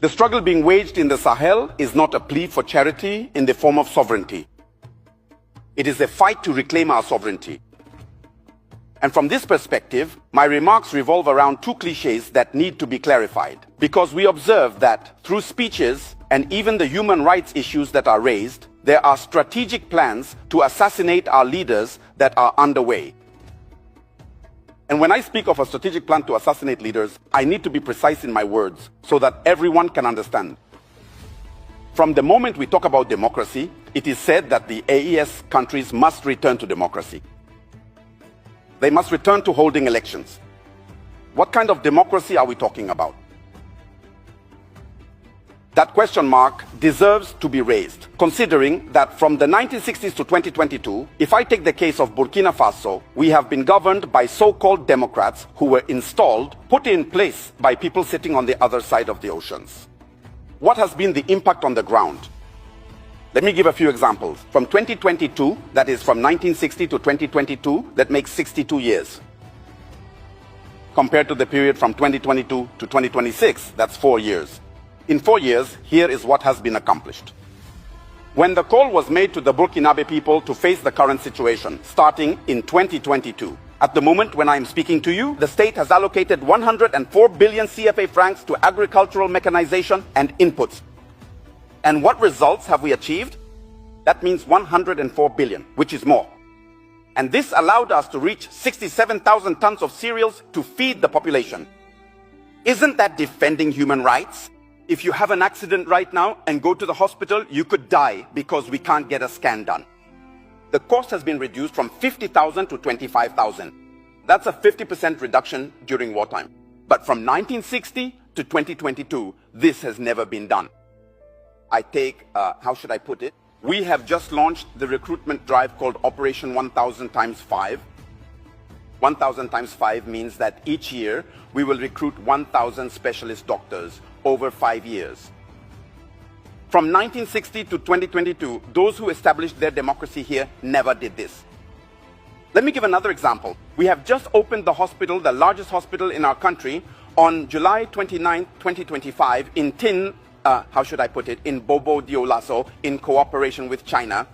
The struggle being waged in the Sahel is not a plea for charity in the form of sovereignty. It is a fight to reclaim our sovereignty. And from this perspective, my remarks revolve around two cliches that need to be clarified. Because we observe that through speeches and even the human rights issues that are raised, there are strategic plans to assassinate our leaders that are underway. And when I speak of a strategic plan to assassinate leaders, I need to be precise in my words so that everyone can understand. From the moment we talk about democracy, it is said that the AES countries must return to democracy. They must return to holding elections. What kind of democracy are we talking about? That question mark deserves to be raised, considering that from the 1960s to 2022, if I take the case of Burkina Faso, we have been governed by so-called democrats who were installed, put in place by people sitting on the other side of the oceans. What has been the impact on the ground? Let me give a few examples. From 2022, that is from 1960 to 2022, that makes 62 years. Compared to the period from 2022 to 2026, that's 4 years. In 4 years, here is what has been accomplished. When the call was made to the Burkinabe people to face the current situation, starting in 2022, at the moment when I am speaking to you, the state has allocated 104 billion CFA francs to agricultural mechanization and inputs. And what results have we achieved? That means 104 billion, which is more. And this allowed us to reach 67,000 tons of cereals to feed the population. Isn't that defending human rights? If you have an accident right now and go to the hospital, you could die because we can't get a scan done. The cost has been reduced from 50,000 to 25,000. That's a 50% reduction during wartime. But from 1960 to 2022, this has never been done. I take, how should I put it? We have just launched the recruitment drive called Operation 1000 times 5. 1000 times 5 means that each year we will recruit 1,000 specialist doctors over 5 years. From 1960 to 2022, those who established their democracy here never did this. Let me give another example. We have just opened the hospital, the largest hospital in our country, on July 29, 2025 in in Bobo Dioulasso, in cooperation with China.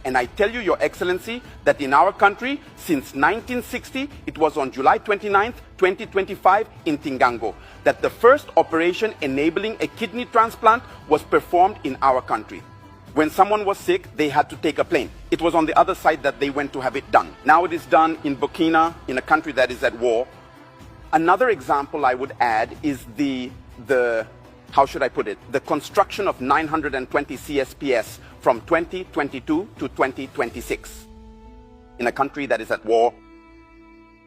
And I tell you, Your Excellency, that in our country, since 1960, it was on July 29, 2025 in Tingango, that the first operation enabling a kidney transplant was performed in our country. When someone was sick, they had to take a plane. It was on the other side that they went to have it done. Now it is done in Burkina, in a country that is at war. Another example I would add is the construction of 920 CSPS from 2022 to 2026 in a country that is at war.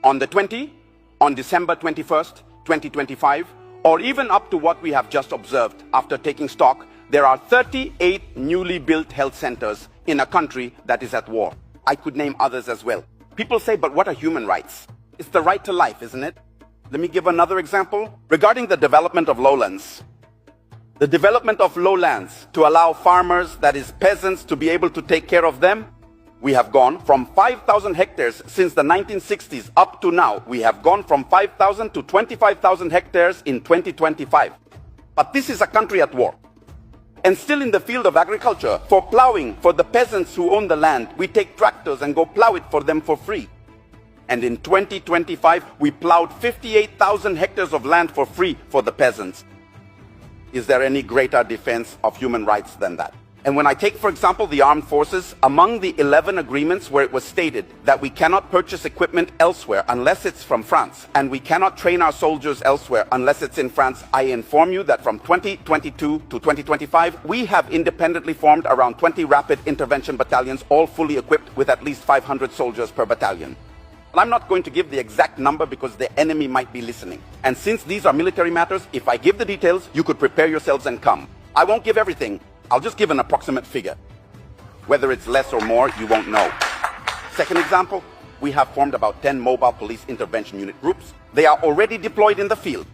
On December 21st, 2025, or even up to what we have just observed after taking stock, there are 38 newly built health centers in a country that is at war. I could name others as well. People say, but what are human rights? It's the right to life, isn't it? Let me give another example. Regarding the development of lowlands. The development of lowlands to allow farmers, that is peasants, to be able to take care of them. We have gone from 5,000 hectares since the 1960s up to now. We have gone from 5,000 to 25,000 hectares in 2025. But this is a country at war. And still in the field of agriculture, for plowing, for the peasants who own the land, we take tractors and go plow it for them for free. And in 2025, we plowed 58,000 hectares of land for free for the peasants. Is there any greater defense of human rights than that? And when I take, for example, the armed forces, among the 11 agreements where it was stated that we cannot purchase equipment elsewhere unless it's from France, and we cannot train our soldiers elsewhere unless it's in France, I inform you that from 2022 to 2025, we have independently formed around 20 rapid intervention battalions, all fully equipped with at least 500 soldiers per battalion. And I'm not going to give the exact number because the enemy might be listening. And since these are military matters, if I give the details, you could prepare yourselves and come. I won't give everything. I'll just give an approximate figure. Whether it's less or more, you won't know. Second example, we have formed about 10 mobile police intervention unit groups. They are already deployed in the field.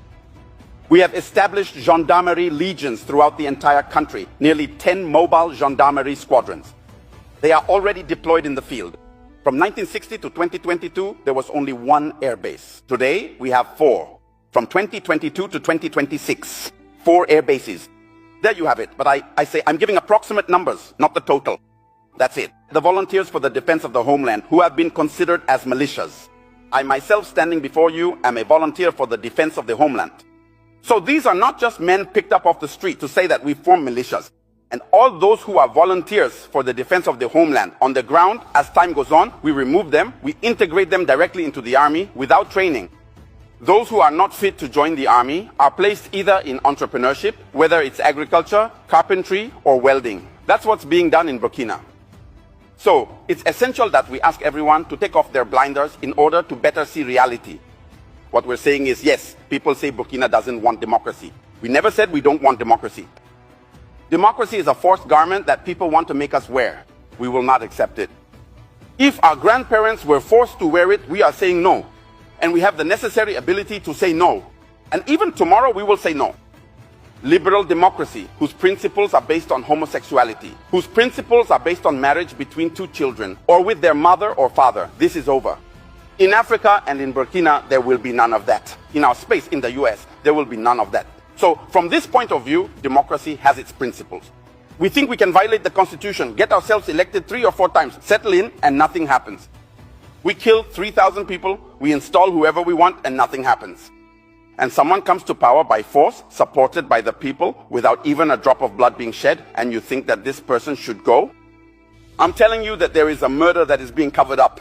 We have established gendarmerie legions throughout the entire country, nearly 10 mobile gendarmerie squadrons. They are already deployed in the field. From 1960 to 2022, there was only one airbase. Today, we have 4. From 2022 to 2026, 4 air bases. There you have it. But I say I'm giving approximate numbers, not the total. That's it. The volunteers for the defense of the homeland who have been considered as militias. I myself, standing before you, am a volunteer for the defense of the homeland. So these are not just men picked up off the street to say that we form militias. And all those who are volunteers for the defense of the homeland on the ground, as time goes on, we remove them, we integrate them directly into the army without training. Those who are not fit to join the army are placed either in entrepreneurship, whether it's agriculture, carpentry, or welding. That's what's being done in Burkina. So it's essential that we ask everyone to take off their blinders in order to better see reality. What we're saying is, yes, people say Burkina doesn't want democracy. We never said we don't want democracy. Democracy is a forced garment that people want to make us wear. We will not accept it. If our grandparents were forced to wear it, we are saying no. And we have the necessary ability to say no. And even tomorrow we will say no. Liberal democracy, whose principles are based on homosexuality, whose principles are based on marriage between 2 children, or with their mother or father, this is over. In Africa and in Burkina, there will be none of that. In our space, in the US, there will be none of that. So from this point of view, democracy has its principles. We think we can violate the constitution, get ourselves elected 3 or 4 times, settle in, and nothing happens. We kill 3,000 people, we install whoever we want, and nothing happens. And someone comes to power by force, supported by the people, without even a drop of blood being shed, and you think that this person should go? I'm telling you that there is a murder that is being covered up.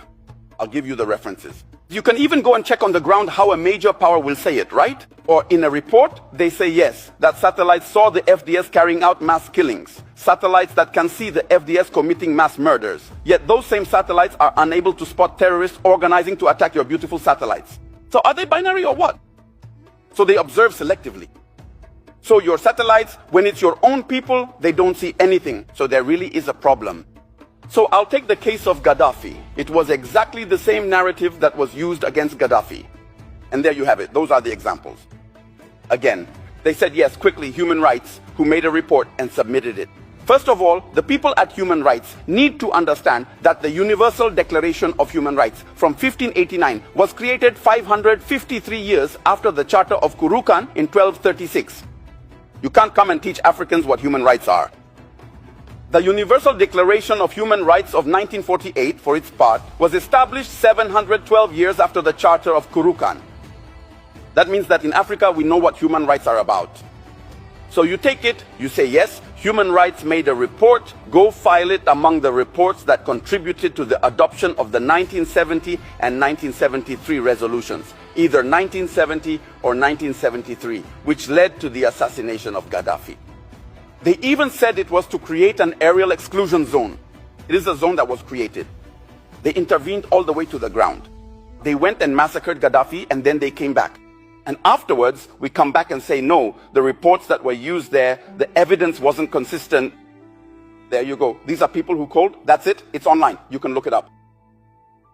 I'll give you the references. You can even go and check on the ground how a major power will say it, right? Or in a report, they say yes, that satellites saw the FDS carrying out mass killings. Satellites that can see the FDS committing mass murders. Yet those same satellites are unable to spot terrorists organizing to attack your beautiful satellites. So are they binary or what? So they observe selectively. So your satellites, when it's your own people, they don't see anything. So there really is a problem. So I'll take the case of Gaddafi. It was exactly the same narrative that was used against Gaddafi. And there you have it. Those are the examples. Again, they said yes, quickly, human rights, who made a report and submitted it. First of all, the people at Human Rights need to understand that the Universal Declaration of Human Rights from 1589 was created 553 years after the Charter of Kurukan in 1236. You can't come and teach Africans what human rights are. The Universal Declaration of Human Rights of 1948, for its part, was established 712 years after the Charter of Kurukan. That means that in Africa we know what human rights are about. So you take it, you say yes, Human Rights made a report, go file it among the reports that contributed to the adoption of the 1970 and 1973 resolutions, either 1970 or 1973, which led to the assassination of Gaddafi. They even said it was to create an aerial exclusion zone. It is a zone that was created. They intervened all the way to the ground. They went and massacred Gaddafi and then they came back. And afterwards, we come back and say, no, the reports that were used there, the evidence wasn't consistent. There you go. These are people who called. That's it. It's online. You can look it up.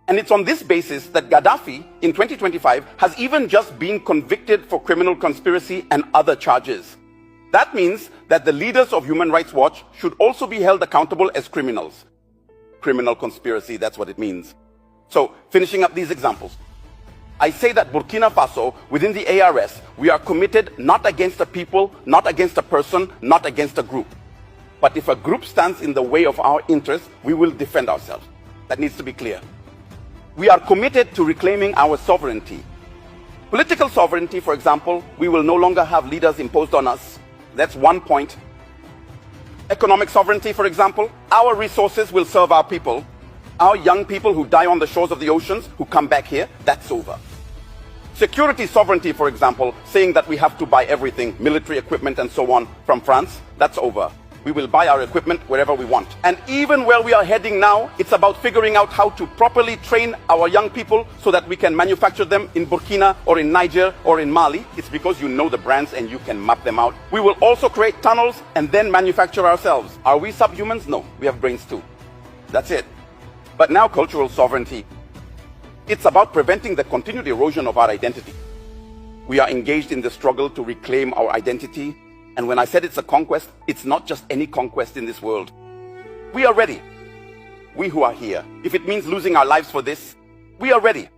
And it's on this basis that Gaddafi, in 2025, has even just been convicted for criminal conspiracy and other charges. That means that the leaders of Human Rights Watch should also be held accountable as criminals. Criminal conspiracy, that's what it means. So, finishing up these examples. I say that Burkina Faso, within the ARS, we are committed not against a people, not against a person, not against a group. But if a group stands in the way of our interests, we will defend ourselves. That needs to be clear. We are committed to reclaiming our sovereignty. Political sovereignty, for example, we will no longer have leaders imposed on us. That's one point. Economic sovereignty, for example, our resources will serve our people. Our young people who die on the shores of the oceans, who come back here, that's over. Security sovereignty, for example, saying that we have to buy everything, military equipment and so on, from France, that's over. We will buy our equipment wherever we want. And even where we are heading now, it's about figuring out how to properly train our young people so that we can manufacture them in Burkina or in Niger or in Mali. It's because you know the brands and you can map them out. We will also create tunnels and then manufacture ourselves. Are we subhumans? No, we have brains too. That's it. But now cultural sovereignty. It's about preventing the continued erosion of our identity. We are engaged in the struggle to reclaim our identity. And when I said it's a conquest, it's not just any conquest in this world. We are ready. We who are here. If it means losing our lives for this, we are ready.